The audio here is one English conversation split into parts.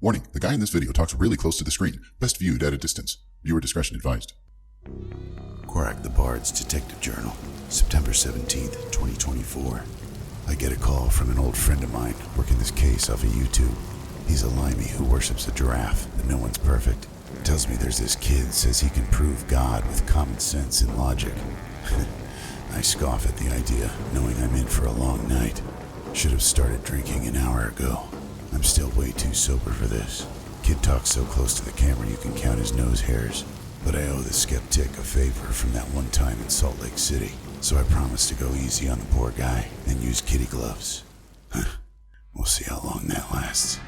Warning, the guy in this video talks really close to the screen. Best viewed at a distance. Viewer discretion advised. Quark the Bard's Detective Journal, September 17th, 2024. I get a call from an old friend of mine working this case off of YouTube. He's a limey who worships a giraffe, but no one's perfect. Tells me there's this kid says he can prove God with common sense and logic. I scoff at the idea, knowing I'm in for a long night. Should have started drinking an hour ago. I'm still way too sober for this. Kid talks so close to the camera you can count his nose hairs. But I owe the SkepTick a favor from that one time in Salt Lake City, so I promised to go easy on the poor guy and use kitty gloves. We'll see how long that lasts.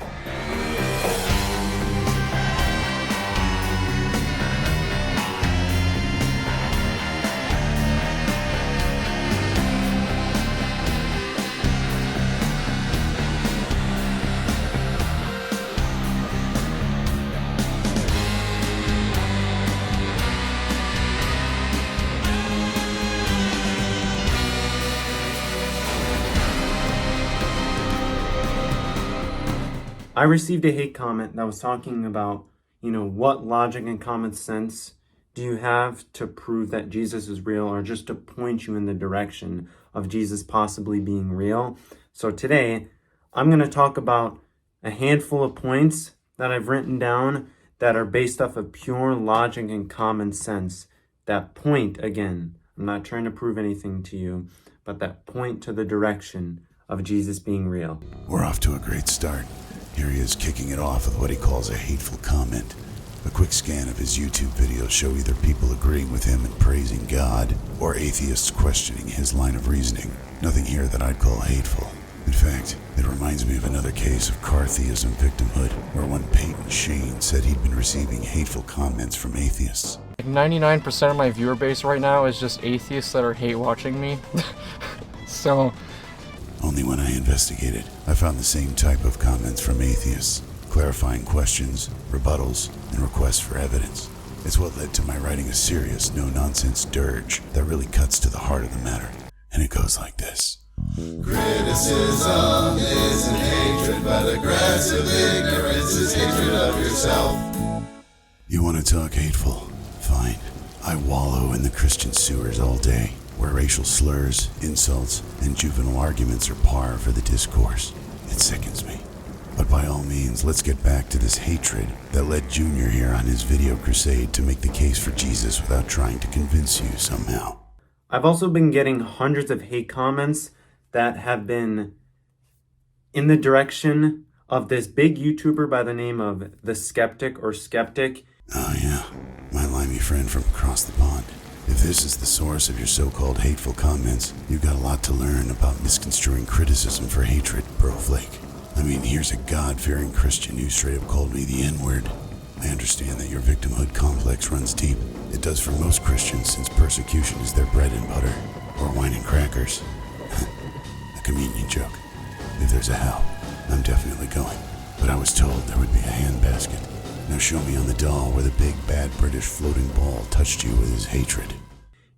I received a hate comment that was talking about, what logic and common sense do you have to prove that Jesus is real, or just to point you in the direction of Jesus possibly being real. So today, I'm going to talk about a handful of points that I've written down that are based off of pure logic and common sense. That point, again, I'm not trying to prove anything to you, but that point to the direction of Jesus being real. We're off to a great start. Here he is kicking it off with what he calls a hateful comment. A quick scan of his YouTube videos show either people agreeing with him and praising God, or atheists questioning his line of reasoning. Nothing here that I'd call hateful. In fact, it reminds me of another case of Atheism victimhood, where one Peyton Shane said he'd been receiving hateful comments from atheists. 99% of my viewer base right now is just atheists that are hate watching me. So... Only when I investigated, I found the same type of comments from atheists, clarifying questions, rebuttals, and requests for evidence. It's what led to my writing a serious, no-nonsense dirge that really cuts to the heart of the matter. And it goes like this. Criticism isn't hatred, but aggressive ignorance is hatred of yourself. You want to talk hateful? Fine. I wallow in the Christian sewers all day, where racial slurs, insults, and juvenile arguments are par for the discourse. It sickens me. But by all means, let's get back to this hatred that led Junior here on his video crusade to make the case for Jesus without trying to convince you somehow. I've also been getting hundreds of hate comments that have been in the direction of this big YouTuber by the name of the Skeptic or SkepTick. Oh yeah, my limey friend from across the pond. If this is the source of your so-called hateful comments, you've got a lot to learn about misconstruing criticism for hatred, bro flake. I mean, here's a God-fearing Christian who straight up called me the N-word. I understand that your victimhood complex runs deep. It does for most Christians, since persecution is their bread and butter, or wine and crackers. A communion joke. If there's a hell, I'm definitely going. But I was told there would be a handbasket. Now show me on the doll where the big bad British floating ball touched you with his hatred.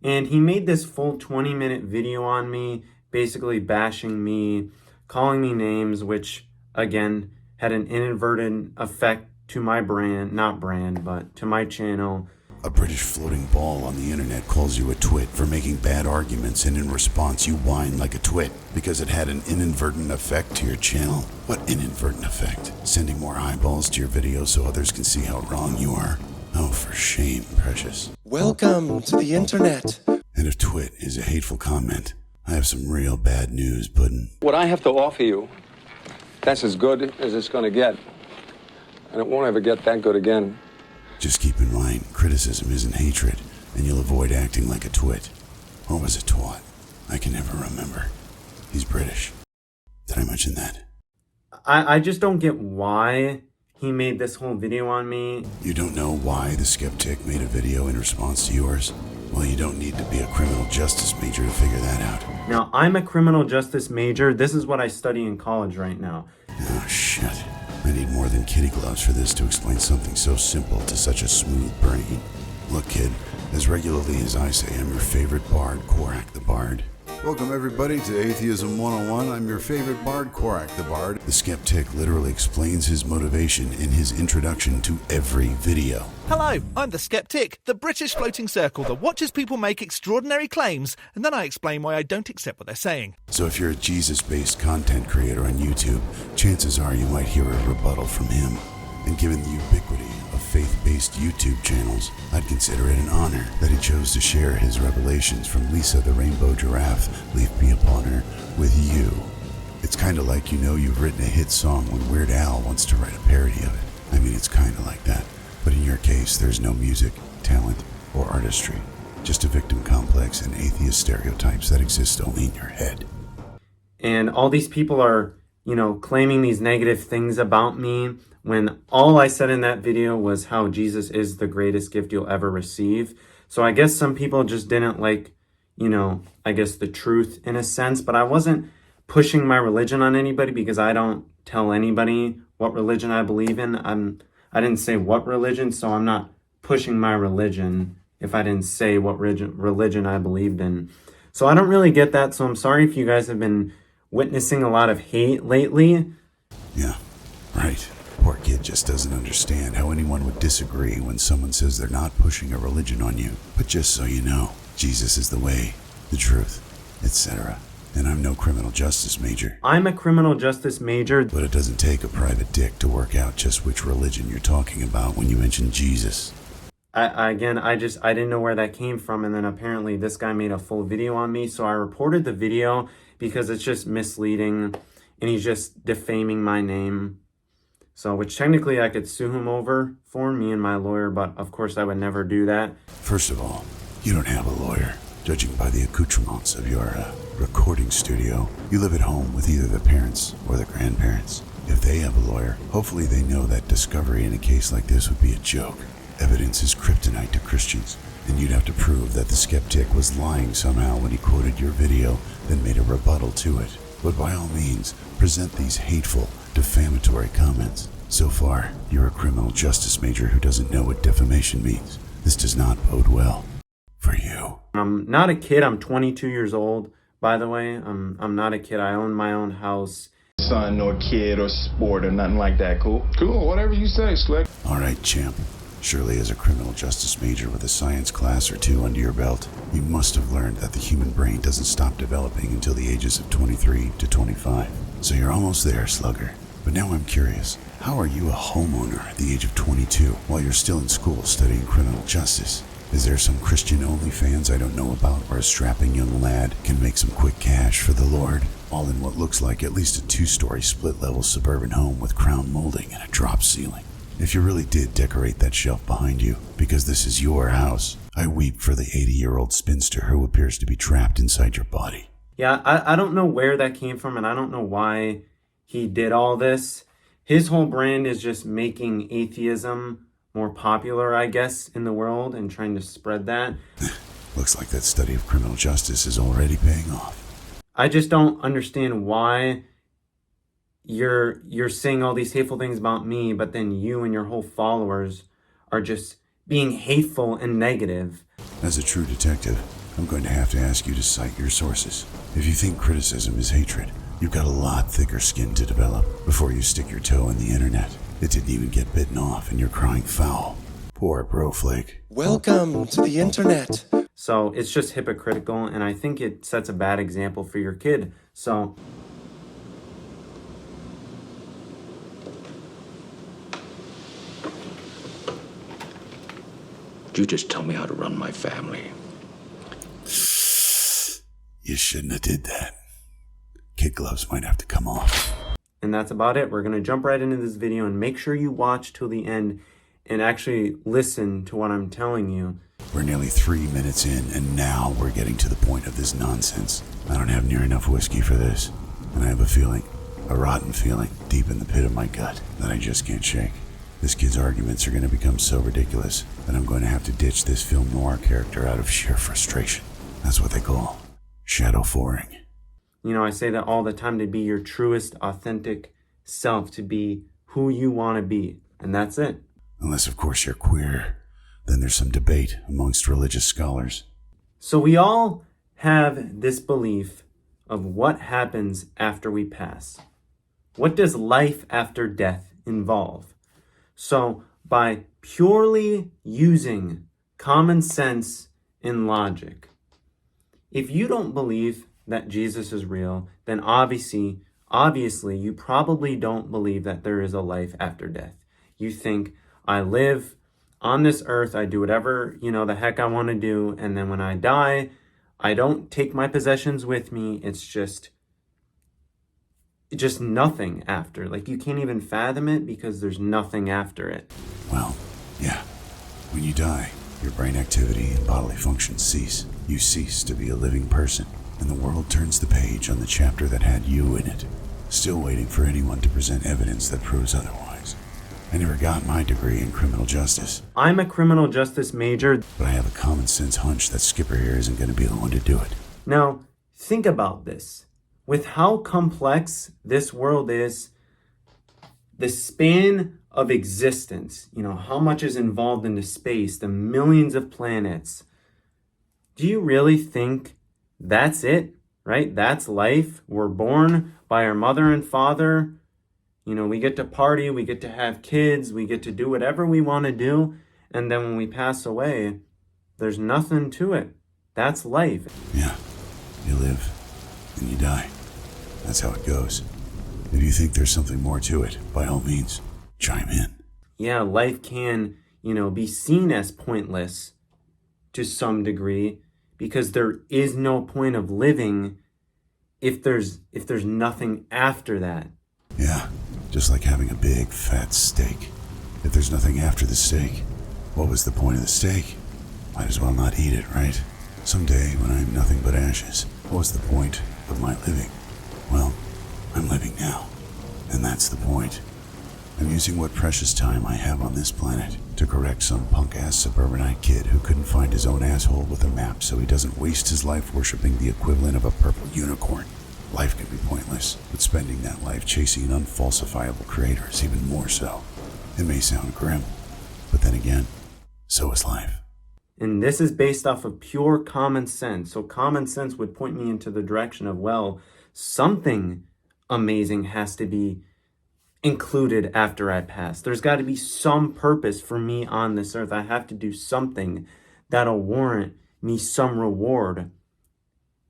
And he made this full 20-minute video on me, basically bashing me, calling me names, which, again, had an inadvertent effect to my but to my channel. A British floating ball on the internet calls you a twit for making bad arguments, and in response you whine like a twit because it had an inadvertent effect to your channel. What inadvertent effect? Sending more eyeballs to your video so others can see how wrong you are? Oh, for shame, precious. Welcome to the internet. And if twit is a hateful comment, I have some real bad news, Puddin'. What I have to offer you, that's as good as it's going to get. And it won't ever get that good again. Just keep in mind, criticism isn't hatred, and you'll avoid acting like a twit. Or was it twat? I can never remember. He's British. Did I mention that? I just don't get why he made this whole video on me. You don't know why the SkepTick made a video in response to yours? Well, you don't need to be a criminal justice major to figure that out. Now, I'm a criminal justice major. This is what I study in college right now. Oh, shit. I need more than kitty gloves for this to explain something so simple to such a smooth brain. Look, kid, as regularly as I say I'm your favorite bard, Quark the Bard, Welcome everybody to Atheism 101. I'm your favorite bard, Korak the Bard. The SkepTick literally explains his motivation in his introduction to every video. Hello, I'm the SkepTick, the British floating circle that watches people make extraordinary claims, and then I explain why I don't accept what they're saying. So if you're a Jesus-based content creator on YouTube, chances are you might hear a rebuttal from him. And given the ubiquity of faith-based YouTube channels, I'd consider it an honor that he chose to share his revelations from Lisa the Rainbow Giraffe, Leave Me Upon Her, with you. It's kind of like you've written a hit song when Weird Al wants to write a parody of it. I mean, it's kind of like that. But in your case, there's no music, talent, or artistry. Just a victim complex and atheist stereotypes that exist only in your head. And all these people are, claiming these negative things about me when all I said in that video was how Jesus is the greatest gift you'll ever receive. So I guess some people just didn't like, the truth in a sense, but I wasn't pushing my religion on anybody because I don't tell anybody what religion I believe in. I didn't say what religion, so I'm not pushing my religion if I didn't say what religion I believed in. So I don't really get that, so I'm sorry if you guys have been witnessing a lot of hate lately. Yeah, right. Poor kid just doesn't understand how anyone would disagree when someone says they're not pushing a religion on you. But just so you know, Jesus is the way, the truth, etc. And I'm no criminal justice major. I'm a criminal justice major. But it doesn't take a private dick to work out just which religion you're talking about when you mention Jesus. I didn't know where that came from, and then apparently this guy made a full video on me, so I reported the video because it's just misleading, and he's just defaming my name. So, which technically I could sue him over for, me and my lawyer, but of course I would never do that. First of all, you don't have a lawyer. Judging by the accoutrements of your recording studio, you live at home with either the parents or the grandparents. If they have a lawyer, hopefully they know that discovery in a case like this would be a joke. Evidence is kryptonite to Christians, and you'd have to prove that the SkepTick was lying somehow when he quoted your video, then made a rebuttal to it. But by all means, present these hateful, defamatory comments. So far, you're a criminal justice major who doesn't know what defamation means. This does not bode well for you. I'm not a kid. I'm 22 years old, by the way. I'm not a kid. I own my own house. Son or kid or sport or nothing like that, cool? Cool, whatever you say, Slick. All right, champ. Surely as a criminal justice major with a science class or two under your belt, you must have learned that the human brain doesn't stop developing until the ages of 23 to 25. So you're almost there, slugger. But now I'm curious, how are you a homeowner at the age of 22 while you're still in school studying criminal justice? Is there some Christian OnlyFans I don't know about where a strapping young lad can make some quick cash for the Lord, all in what looks like at least a 2-story split-level suburban home with crown molding and a drop ceiling? If you really did decorate that shelf behind you, because this is your house, I weep for the 80-year-old spinster who appears to be trapped inside your body. Yeah, I don't know where that came from, and I don't know why he did all this. His whole brand is just making atheism more popular, I guess, in the world and trying to spread that. Looks like that study of criminal justice is already paying off. I just don't understand why you're saying all these hateful things about me, but then you and your whole followers are just being hateful and negative. As a true detective, I'm going to have to ask you to cite your sources. If you think criticism is hatred, you've got a lot thicker skin to develop before you stick your toe in the internet. It didn't even get bitten off and you're crying foul. Poor broflake. Welcome to the internet. So it's just hypocritical, and I think it sets a bad example for your kid. So You just tell me how to run my family. You shouldn't have did that. Kid gloves might have to come off. And that's about it. We're going to jump right into this video, and make sure you watch till the end and actually listen to what I'm telling you. We're nearly 3 minutes in, and now we're getting to the point of this nonsense. I don't have near enough whiskey for this, and I have a feeling, a rotten feeling, deep in the pit of my gut that I just can't shake. This kid's arguments are going to become so ridiculous that I'm going to have to ditch this film noir character out of sheer frustration. That's what they call shadow foring. You know, I say that all the time, to be your truest, authentic self, to be who you want to be. And that's it. Unless, of course, you're queer. Then there's some debate amongst religious scholars. So we all have this belief of what happens after we pass. What does life after death involve? So by purely using common sense and logic, if you don't believe that Jesus is real, then obviously you probably don't believe that there is a life after death. You think, I live on this earth, I do whatever, the heck I want to do, and then when I die, I don't take my possessions with me. It's just nothing after. Like, you can't even fathom it because there's nothing after it. Well, yeah. When you die, your brain activity and bodily functions cease. You cease to be a living person, and the world turns the page on the chapter that had you in it, still waiting for anyone to present evidence that proves otherwise. I never got my degree in criminal justice. I'm a criminal justice major, but I have a common sense hunch that Skipper here isn't going to be the one to do it. Now, think about this. With how complex this world is, the span of existence, how much is involved into space, the millions of planets, do you really think that's it, right? That's life. We're born by our mother and father. We get to party, we get to have kids, we get to do whatever we want to do. And then when we pass away, there's nothing to it. That's life. Yeah, you live and you die. That's how it goes. If you think there's something more to it, by all means, chime in. Yeah, life can, be seen as pointless to some degree because there is no point of living if there's nothing after that. Yeah, just like having a big fat steak. If there's nothing after the steak, what was the point of the steak? Might as well not eat it, right? Someday, when I'm nothing but ashes, what was the point of my living? Well, I'm living now, and that's the point. I'm using what precious time I have on this planet to correct some punk-ass suburbanite kid who couldn't find his own asshole with a map so he doesn't waste his life worshipping the equivalent of a purple unicorn. Life can be pointless, but spending that life chasing an unfalsifiable creator is even more so. It may sound grim, but then again, so is life. And this is based off of pure common sense. So common sense would point me into the direction of, well, something amazing has to be included after I pass. There's got to be some purpose for me on this earth. I have to do something that'll warrant me some reward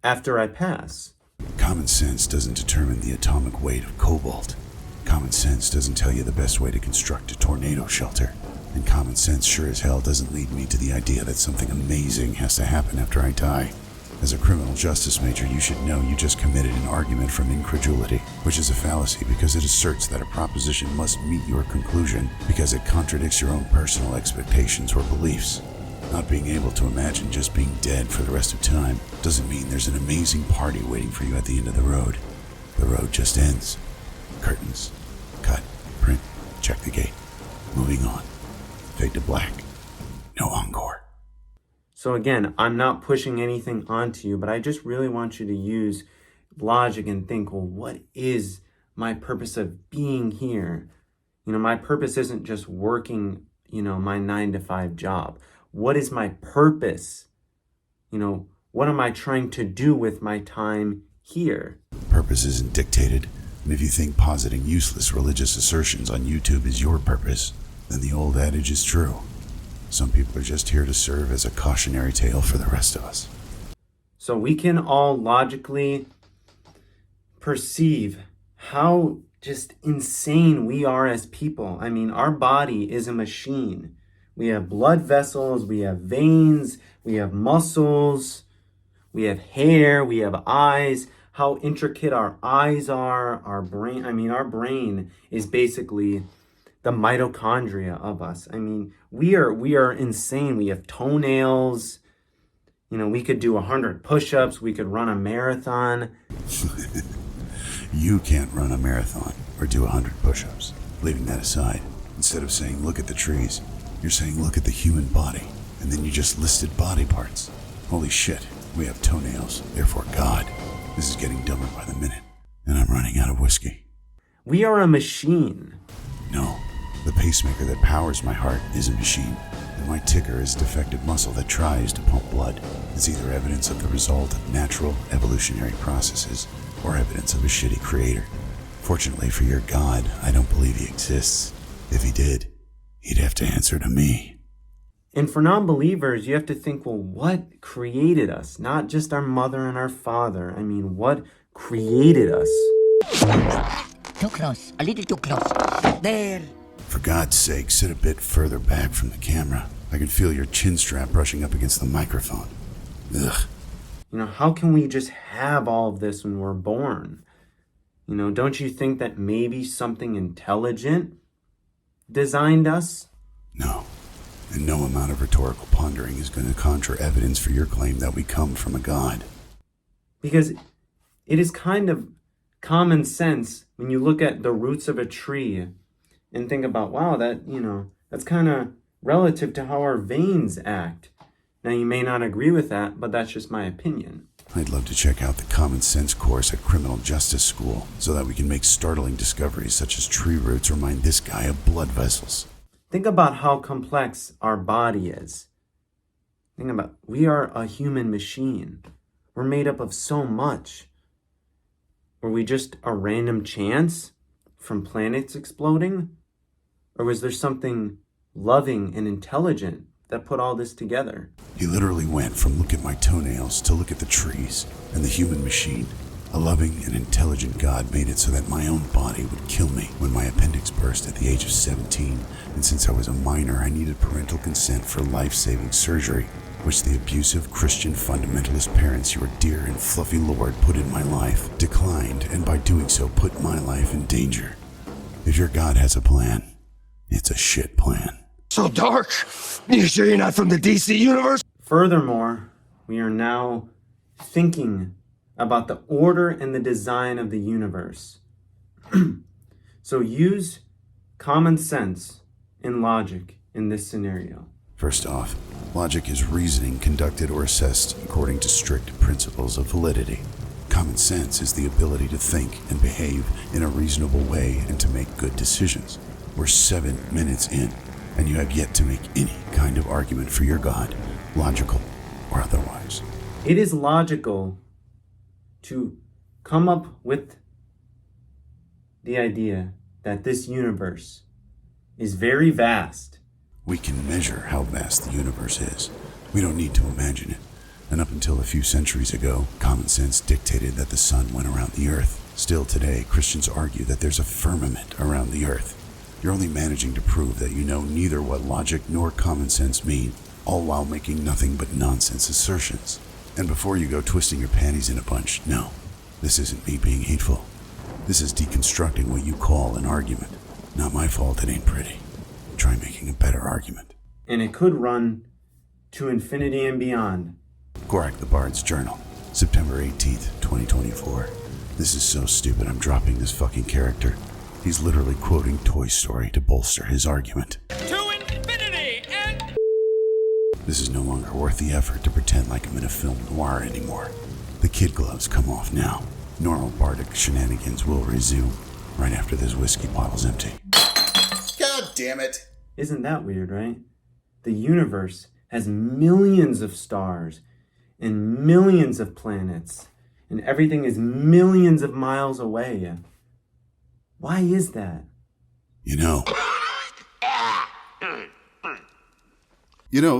after I pass. Common sense doesn't determine the atomic weight of cobalt. Common sense doesn't tell you the best way to construct a tornado shelter. And common sense sure as hell doesn't lead me to the idea that something amazing has to happen after I die. As a criminal justice major, you should know you just committed an argument from incredulity, which is a fallacy because it asserts that a proposition must meet your conclusion because it contradicts your own personal expectations or beliefs. Not being able to imagine just being dead for the rest of time doesn't mean there's an amazing party waiting for you at the end of the road. The road just ends. Curtains. Cut. Print. Check the gate. Moving on. Fade to black. No encore. So again, I'm not pushing anything onto you, but I just really want you to use logic and think, well, what is my purpose of being here? My purpose isn't just working, my 9-to-5 job. What is my purpose? What am I trying to do with my time here? Purpose isn't dictated, and if you think positing useless religious assertions on YouTube is your purpose, then the old adage is true. Some people are just here to serve as a cautionary tale for the rest of us. So we can all logically perceive how just insane we are as people. I mean, our body is a machine. We have blood vessels, we have veins, we have muscles, we have hair, we have eyes. How intricate our eyes are, our brain is basically the mitochondria of us. I mean, we are insane. We have toenails. We could do 100 push-ups. We could run a marathon. You can't run a marathon or do 100 push-ups. Leaving that aside, instead of saying look at the trees, you're saying look at the human body, and then you just listed body parts. Holy shit, we have toenails, therefore God. This is getting dumber by the minute, and I'm running out of whiskey. We are a machine. No, the pacemaker that powers my heart is a machine, and on my ticker is defective muscle that tries to pump blood. It's either evidence of the result of natural evolutionary processes or evidence of a shitty creator. Fortunately for your God, I don't believe he exists. If he did, he'd have to answer to me. And for non-believers, you have to think, well, what created us? Not just our mother and our father. I mean, what created us? Too close. A little too close. There. For God's sake, sit a bit further back from the camera. I can feel your chin strap brushing up against the microphone. Ugh. You know, how can we just have all of this when we're born? You know, don't you think that maybe something intelligent designed us? No. And no amount of rhetorical pondering is going to conjure evidence for your claim that we come from a God. Because it is kind of common sense when you look at the roots of a tree and think about, wow, that's kind of relative to how our veins act. Now, you may not agree with that, but that's just my opinion. I'd love to check out the common sense course at criminal justice school so that we can make startling discoveries such as tree roots remind this guy of blood vessels. Think about how complex our body is. Think about, we are a human machine. We're made up of so much. Were we just a random chance from planets exploding? Or was there something loving and intelligent that put all this together? He literally went from look at my toenails to look at the trees and the human machine. A loving and intelligent God made it so that my own body would kill me when my appendix burst at the age of 17, and since I was a minor, I needed parental consent for life-saving surgery, which the abusive Christian fundamentalist parents your dear and fluffy Lord put in my life, declined, and by doing so put my life in danger. If your God has a plan, it's a shit plan. So dark? You sure you're not from the DC universe? Furthermore, we are now thinking about the order and the design of the universe. So use common sense and logic in this scenario. First off, logic is reasoning conducted or assessed according to strict principles of validity. Common sense is the ability to think and behave in a reasonable way and to make good decisions. We're 7 minutes in, and you have yet to make any kind of argument for your God, logical or otherwise. It is logical to come up with the idea that this universe is very vast. We can measure how vast the universe is. We don't need to imagine it. And up until a few centuries ago, common sense dictated that the sun went around the earth. Still today, Christians argue that there's a firmament around the earth. You're only managing to prove that you know neither what logic nor common sense mean, all while making nothing but nonsense assertions. And before you go twisting your panties in a bunch, no, this isn't me being hateful. This is deconstructing what you call an argument. Not my fault it ain't pretty. Try making a better argument. And it could run to infinity and beyond. Gorak the Bard's Journal, September 18th, 2024. This is so stupid I'm dropping this fucking character. He's literally quoting Toy Story to bolster his argument. To infinity and... This is no longer worth the effort to pretend like I'm in a film noir anymore. The kid gloves come off now. Normal bardic shenanigans will resume right after this whiskey bottle's empty. God damn it. Isn't that weird, right? The universe has millions of stars and millions of planets, and everything is millions of miles away. Why is that? You know,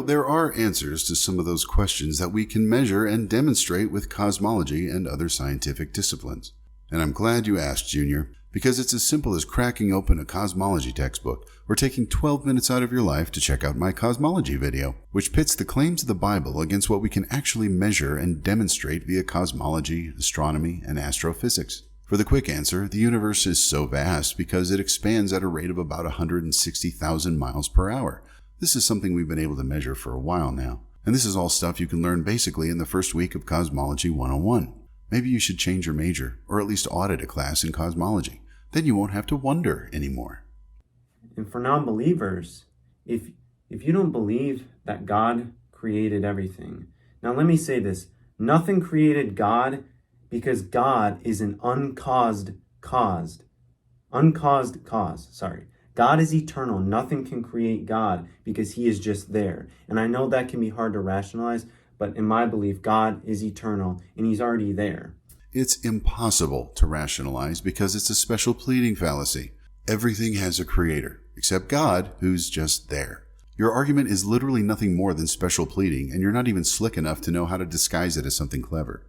there are answers to some of those questions that we can measure and demonstrate with cosmology and other scientific disciplines. And I'm glad you asked, Junior, because it's as simple as cracking open a cosmology textbook or taking 12 minutes out of your life to check out my cosmology video, which pits the claims of the Bible against what we can actually measure and demonstrate via cosmology, astronomy, and astrophysics. For the quick answer, the universe is so vast because it expands at a rate of about 160,000 miles per hour. This is something we've been able to measure for a while now, and this is all stuff you can learn basically in the first week of Cosmology 101. Maybe you should change your major, or at least audit a class in cosmology. Then you won't have to wonder anymore. And for non-believers, if you don't believe that God created everything, now let me say this, nothing created God because God is an uncaused cause. God is eternal. Nothing can create God because he is just there. And I know that can be hard to rationalize, but in my belief, God is eternal and he's already there. It's impossible to rationalize because it's a special pleading fallacy. Everything has a creator, except God, who's just there. Your argument is literally nothing more than special pleading, and you're not even slick enough to know how to disguise it as something clever.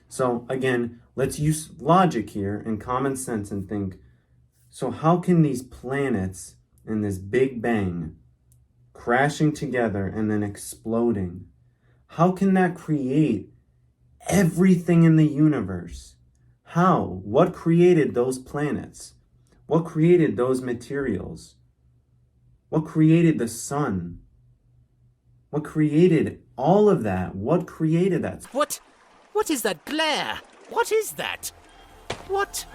So again, let's use logic here and common sense and think, so how can these planets in this Big Bang crashing together and then exploding, how can that create everything in the universe? How? What created those planets? What created those materials? What created the sun? What created all of that? What created that? What is that glare? What is that? What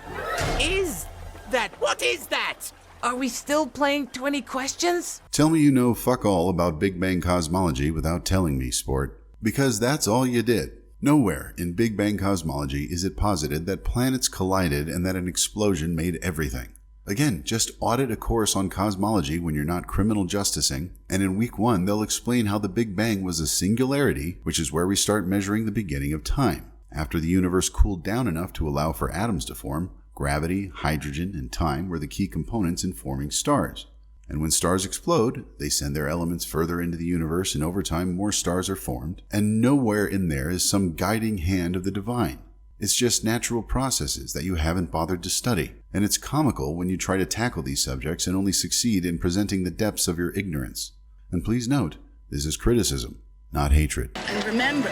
is that? What is that? Are we still playing 20 questions? Tell me you know fuck all about Big Bang cosmology without telling me, sport. Because that's all you did. Nowhere in Big Bang cosmology is it posited that planets collided and that an explosion made everything. Again, just audit a course on cosmology when you're not criminal justicing, and in week 1 they'll explain how the Big Bang was a singularity, which is where we start measuring the beginning of time. After the universe cooled down enough to allow for atoms to form, gravity, hydrogen, and time were the key components in forming stars. And when stars explode, they send their elements further into the universe, and over time more stars are formed, and nowhere in there is some guiding hand of the divine. It's just natural processes that you haven't bothered to study, and it's comical when you try to tackle these subjects and only succeed in presenting the depths of your ignorance. And please note, this is criticism, not hatred. And remember,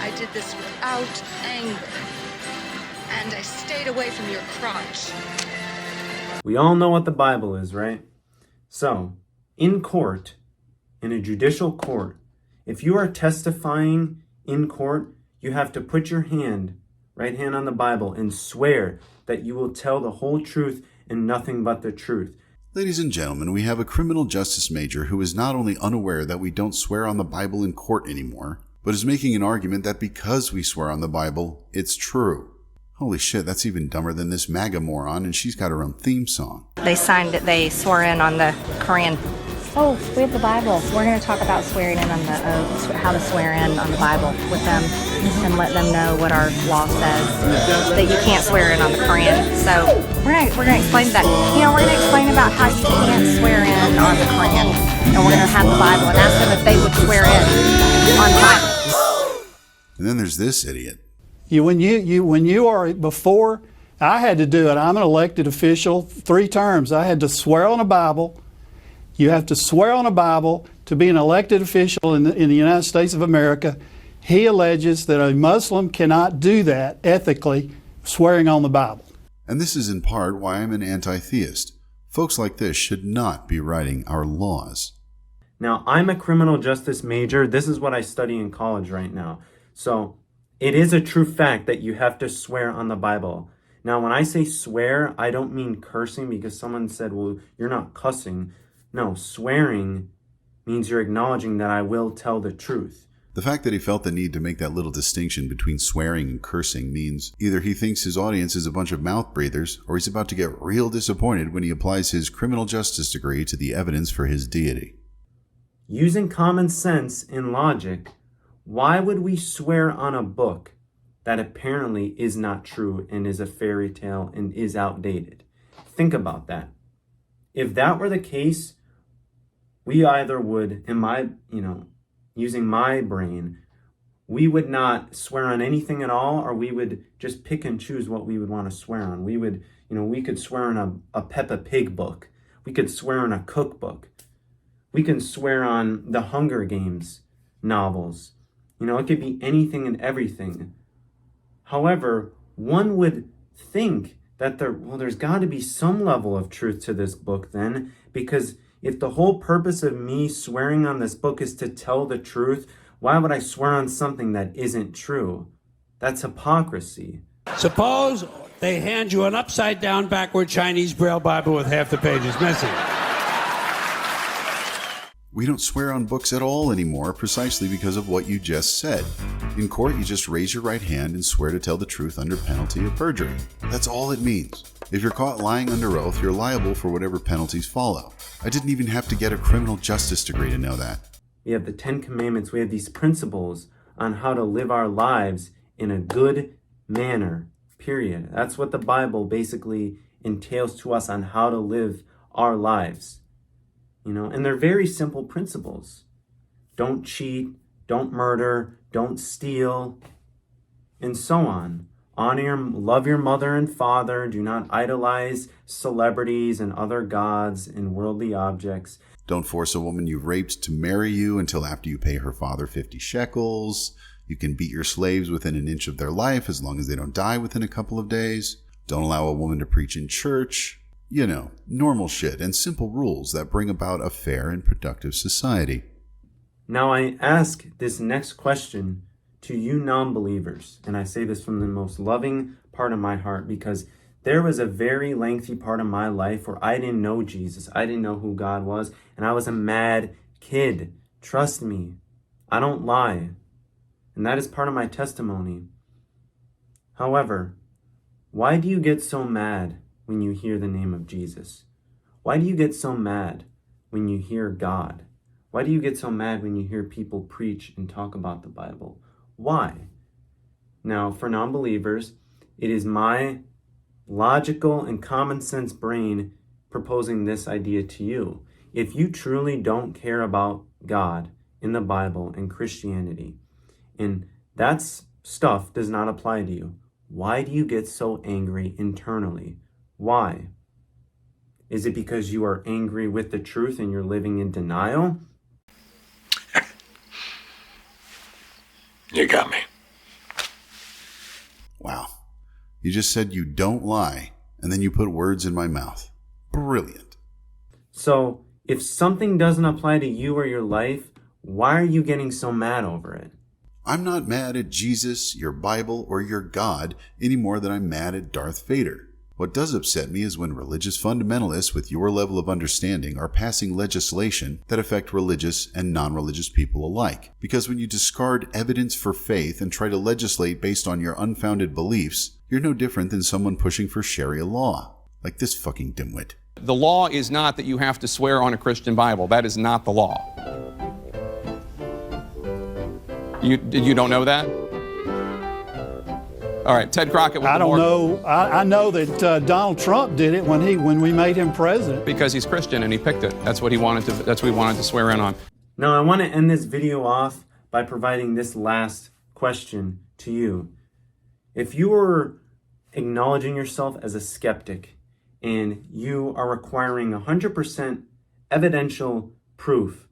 I did this without anger, and I stayed away from your crotch. We all know what the Bible is, right? So, in court, in a judicial court, if you are testifying in court, you have to put your right hand on the Bible and swear that you will tell the whole truth and nothing but the truth. Ladies and gentlemen, we have a criminal justice major who is not only unaware that we don't swear on the Bible in court anymore, but is making an argument that because we swear on the Bible, it's true. Holy shit, that's even dumber than this MAGA moron, and she's got her own theme song. They signed it, they swore in on the Koran. Oh, we have the Bible. We're going to talk about swearing in on the oath, how to swear in on the Bible with them and let them know what our law says, that you can't swear in on the Koran. So we're going to explain that. You know, we're going to explain about how you can't swear in on the Koran. And we're going to have the Bible and ask them if they would swear in on the Bible. And then there's this idiot. When you are before, I had to do it. I'm an elected official, 3 terms. I had to swear on a Bible. You have to swear on a Bible to be an elected official in the United States of America. He alleges that a Muslim cannot do that ethically, swearing on the Bible. And this is in part why I'm an anti-theist. Folks like this should not be writing our laws. Now, I'm a criminal justice major. This is what I study in college right now. So it is a true fact that you have to swear on the Bible. Now, when I say swear, I don't mean cursing because someone said, well, you're not cussing. No, swearing means you're acknowledging that I will tell the truth. The fact that he felt the need to make that little distinction between swearing and cursing means either he thinks his audience is a bunch of mouth breathers, or he's about to get real disappointed when he applies his criminal justice degree to the evidence for his deity. Using common sense and logic, why would we swear on a book that apparently is not true and is a fairy tale and is outdated? Think about that. If that were the case, we either would, using my brain, we would not swear on anything at all, or we would just pick and choose what we would want to swear on. We would, we could swear on a Peppa Pig book. We could swear on a cookbook. We can swear on the Hunger Games novels. It could be anything and everything. However, one would think that there's got to be some level of truth to this book then, because if the whole purpose of me swearing on this book is to tell the truth, why would I swear on something that isn't true? That's hypocrisy. Suppose they hand you an upside-down, backward Chinese Braille Bible with half the pages missing. We don't swear on books at all anymore precisely because of what you just said. In court, you just raise your right hand and swear to tell the truth under penalty of perjury. That's all it means. If you're caught lying under oath, you're liable for whatever penalties follow. I didn't even have to get a criminal justice degree to know that. We have the 10 Commandments. We have these principles on how to live our lives in a good manner, period. That's what the Bible basically entails to us on how to live our lives. And they're very simple principles. Don't cheat, don't murder, don't steal, and so on. Love your mother and father. Do not idolize celebrities and other gods and worldly objects. Don't force a woman you've raped to marry you until after you pay her father 50 shekels. You can beat your slaves within an inch of their life as long as they don't die within a couple of days. Don't allow a woman to preach in church. Normal shit and simple rules that bring about a fair and productive society. Now I ask this next question to you non-believers, and I say this from the most loving part of my heart, because there was a very lengthy part of my life where I didn't know Jesus. I didn't know who God was, and I was a mad kid. Trust me, I don't lie. And that is part of my testimony. However, why do you get so mad when you hear the name of Jesus? Why do you get so mad when you hear God? Why do you get so mad when you hear people preach and talk about the Bible? Why? Now, for non-believers, it is my logical and common sense brain proposing this idea to you. If you truly don't care about God in the Bible and Christianity, and that stuff does not apply to you, why do you get so angry internally? Why? Is it because you are angry with the truth and you're living in denial? You got me. Wow. You just said you don't lie, and then you put words in my mouth. Brilliant. So, if something doesn't apply to you or your life, why are you getting so mad over it? I'm not mad at Jesus, your Bible, or your God any more than I'm mad at Darth Vader. What does upset me is when religious fundamentalists with your level of understanding are passing legislation that affect religious and non-religious people alike. Because when you discard evidence for faith and try to legislate based on your unfounded beliefs, you're no different than someone pushing for Sharia law. Like this fucking dimwit. The law is not that you have to swear on a Christian Bible. That is not the law. You don't know that? All right, Ted Crockett. I don't know. I know that Donald Trump did it when we made him president. Because he's Christian and he picked it. That's what he wanted to. That's what he wanted to swear in on. Now I want to end this video off by providing this last question to you. If you are acknowledging yourself as a skeptic and you are requiring 100% evidential proof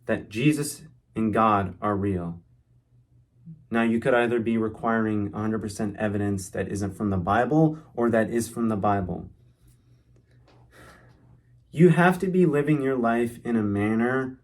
that Jesus and God are real. Now, you could either be requiring 100% evidence that isn't from the Bible or that is from the Bible. You have to be living your life in a manner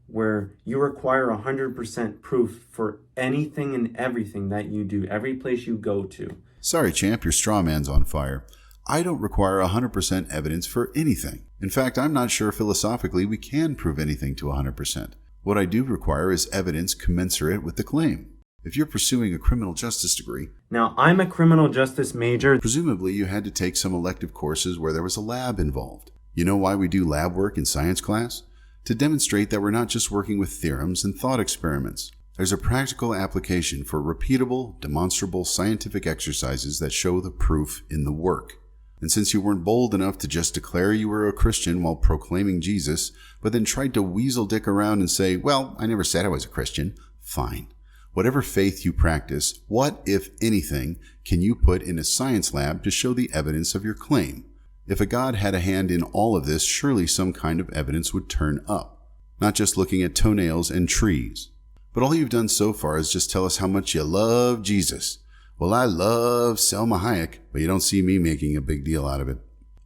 where you require 100% proof for anything and everything that you do, every place you go to. Sorry, champ, your straw man's on fire. I don't require 100% evidence for anything. In fact, I'm not sure philosophically we can prove anything to 100%. What I do require is evidence commensurate with the claim. If you're pursuing a criminal justice degree... Now, I'm a criminal justice major. Presumably, you had to take some elective courses where there was a lab involved. You know why we do lab work in science class? To demonstrate that we're not just working with theorems and thought experiments. There's a practical application for repeatable, demonstrable scientific exercises that show the proof in the work. And since you weren't bold enough to just declare you were a Christian while proclaiming Jesus, but then tried to weasel dick around and say, well, I never said I was a Christian, fine. Whatever faith you practice, what, if anything, can you put in a science lab to show the evidence of your claim? If a God had a hand in all of this, surely some kind of evidence would turn up, not just looking at toenails and trees. But all you've done so far is just tell us how much you love Jesus. Well, I love Selma Hayek, but you don't see me making a big deal out of it.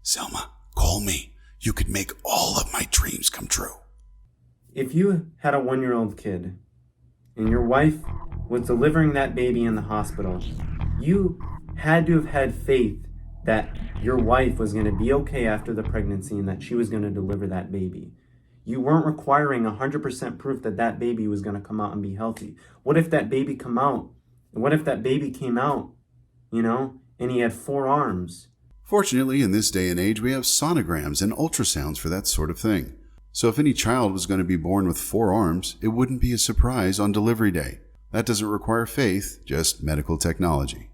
Selma, call me. You could make all of my dreams come true. If you had a 1-year-old kid and your wife was delivering that baby in the hospital, you had to have had faith that your wife was going to be okay after the pregnancy and that she was going to deliver that baby. You weren't requiring 100% proof that that baby was going to come out and be healthy. What if that baby came out, and he had 4 arms? Fortunately, in this day and age, we have sonograms and ultrasounds for that sort of thing. So if any child was going to be born with 4 arms, it wouldn't be a surprise on delivery day. That doesn't require faith, just medical technology.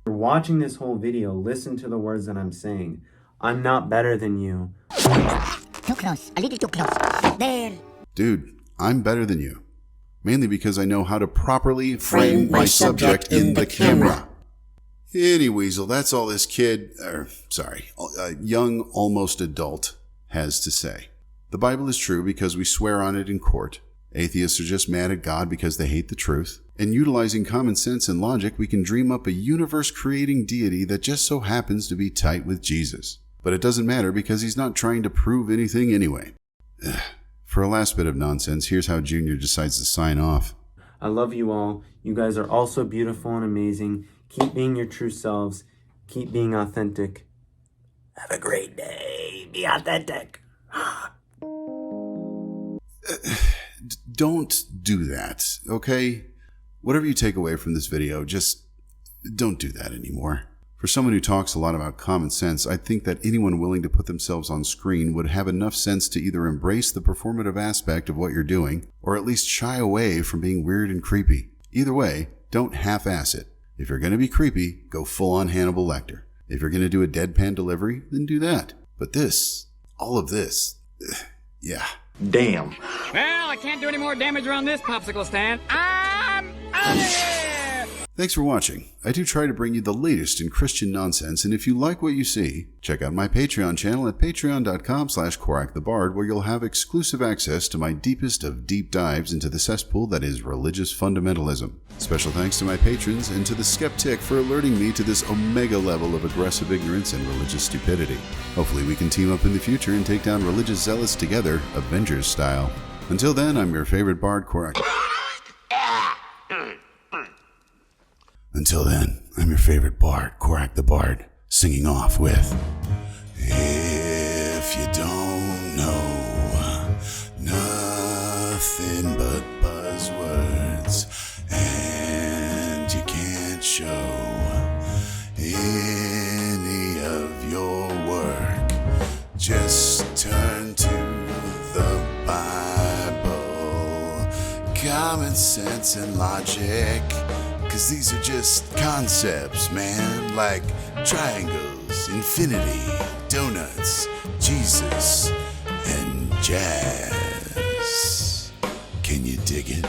If you're watching this whole video, listen to the words that I'm saying. I'm not better than you. Too close, a little too close. There. Dude, I'm better than you. Mainly because I know how to properly frame my subject in the camera. Anyways, that's all this young almost adult has to say. The Bible is true because we swear on it in court. Atheists are just mad at God because they hate the truth. And utilizing common sense and logic, we can dream up a universe-creating deity that just so happens to be tight with Jesus. But it doesn't matter because he's not trying to prove anything anyway. For a last bit of nonsense, here's how Junior decides to sign off. I love you all. You guys are all so beautiful and amazing. Keep being your true selves. Keep being authentic. Have a great day. Be authentic. Don't do that, okay? Whatever you take away from this video, just don't do that anymore. For someone who talks a lot about common sense, I think that anyone willing to put themselves on screen would have enough sense to either embrace the performative aspect of what you're doing, or at least shy away from being weird and creepy. Either way, don't half-ass it. If you're going to be creepy, go full-on Hannibal Lecter. If you're going to do a deadpan delivery, then do that. But all of this, yeah. Damn. Well, I can't do any more damage around this popsicle stand. I'm out of here! Thanks for watching. I do try to bring you the latest in Christian nonsense, and if you like what you see, check out my Patreon channel at patreon.com/KorakTheBard, where you'll have exclusive access to my deepest of deep dives into the cesspool that is religious fundamentalism. Special thanks to my patrons and to the SkepTick for alerting me to this omega level of aggressive ignorance and religious stupidity. Hopefully we can team up in the future and take down religious zealots together, Avengers style. Until then, I'm your favorite bard, Korak. Until then, I'm your favorite bard, Korak the Bard, singing off with If you don't know nothing but buzzwords and you can't show any of your work, just turn to the Bible, common sense and logic. 'Cause these are just concepts, man, like triangles, infinity, donuts, Jesus, and jazz. Can you dig it?